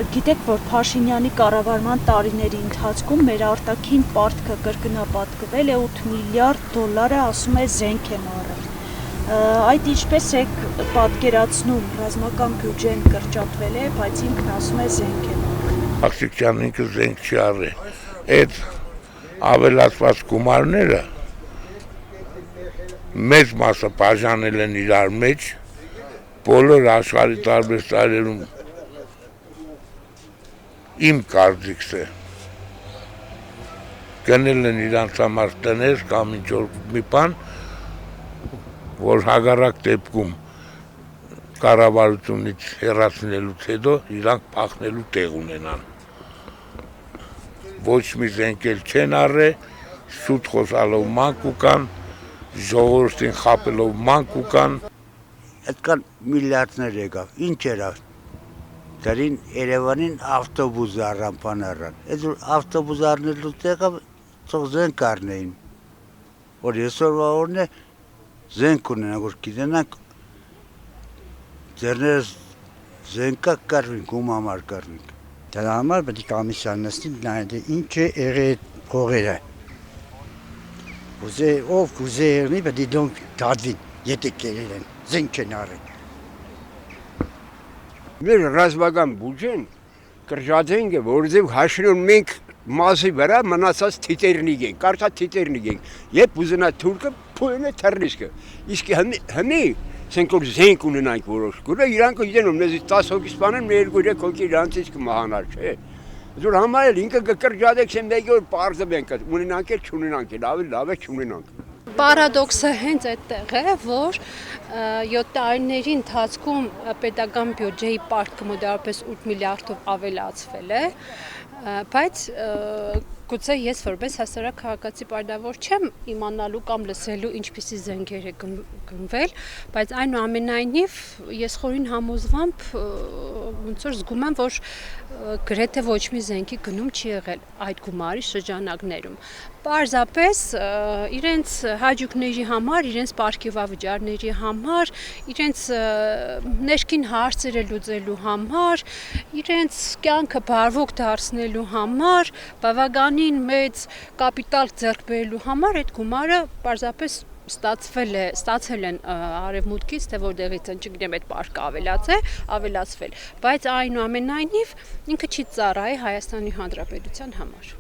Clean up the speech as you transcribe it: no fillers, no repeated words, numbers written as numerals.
Գիտեք, որ Փաշինյանի կառավարման տարիների ընթացքում մեր արտաքին պարտքը կրկնապատկվել է 8 միլիարդ դոլարը, ասում է, զենք են առել։ Այդ ինչպես եք պատկերացնում, ռազմական բյուջեն կրճատվել է, բայց ինքն ասում է զենք են առել։ Փաշինյանն ինքը զենք չի առել։ Այդ ավելացված գումարները մեծ մասը բաժանել են իրար մեջ, բոլոր աշխարհի տարբեր ծայրերում իմ կարծիքս է գնել են իրանց համար տներ կամ ինչ-որ մի բան, որ հակառակ դեպքում կառավարությունից հեռացնելուց հետո իրանք փախնելու տեղ ունենան։ Ոչ մի զենք էլ չեն առել, շուտ խոսալով մանկ կան, ժողովրդին խաբելով մանկ կան։ Այդքան միլիարդներ եկավ, ինչ էր դրին Երևանին ավտոբուս առան, բան առան։ Այդ ավտոբուս առնելու տեղը թող զենք առնեին, որ այսօրվա օրն է զենք ունենան, որ գիտենանք ձերներս զենքա կառվենք, ում համար կառվենք։ Դրա համար պետք է կոմիսիան նստի նայել ինչ է եղել փողերը։ Ով կուզեի պետք է դոնք դադվին, եթե կերել են, զենք են առել։ Մեր ռազմական բյուջեն կրճատենք է, որովհետև հաշվին մենք մասի վրա մնացած թիտերնիկ ենք, կարճա թիտերնիկ ենք, երբ ուզենա թուրքը փույն է թռնիսկը, իսկ հմի ասենք որ զենք ունենանք որոշ գուրը, իրանք գիտենում մեզ 10 հոգի սպանեն, մեր 2-3 հոգի իրանցից կմահանար, չէ։ Որ համար էլ ինքը կկրճատեք, ասեմ մեկ որ պարզվենք, ունենանք էլ չունենանք, ավելի լավ է չունենանք։ Պարադոքսը հենց այդտեղ է, որ 7 տարիների ընթացքում պետական բյուջեի պարտքը մոտավորապես 8 միլիարդով ավելացվել է, բայց գուցե ես որպես հասարակ քաղաքացի պարտավոր չեմ իմանալու կամ լսելու ինչպիսի զենքեր է գնվել, բայց այնուամենայնիվ ես խորին համոզվամբ ոնց որ զգում եմ, որ գրեթե ոչ մի զենքի գնում չի եղել այդ գումարի շրջանակներում։ Պարզապես իրենց հաճույքների համար, իրենց պարգևավճարների համար, իրենց ներքին հարցերը լուծելու համար, իրենց կյանքը բարվոք դարձնելու համար, բավականին մեծ կապիտալ ձեռք բերելու համար այդ գումարը պարզապես ստացել են արևմուտքից, թե որտեղից են, չգիտեմ, այդ պարկը ավելացվել, բայց այնուամենայնիվ ինքը չի ծառայի Հայաստանի Հանրապետության համար։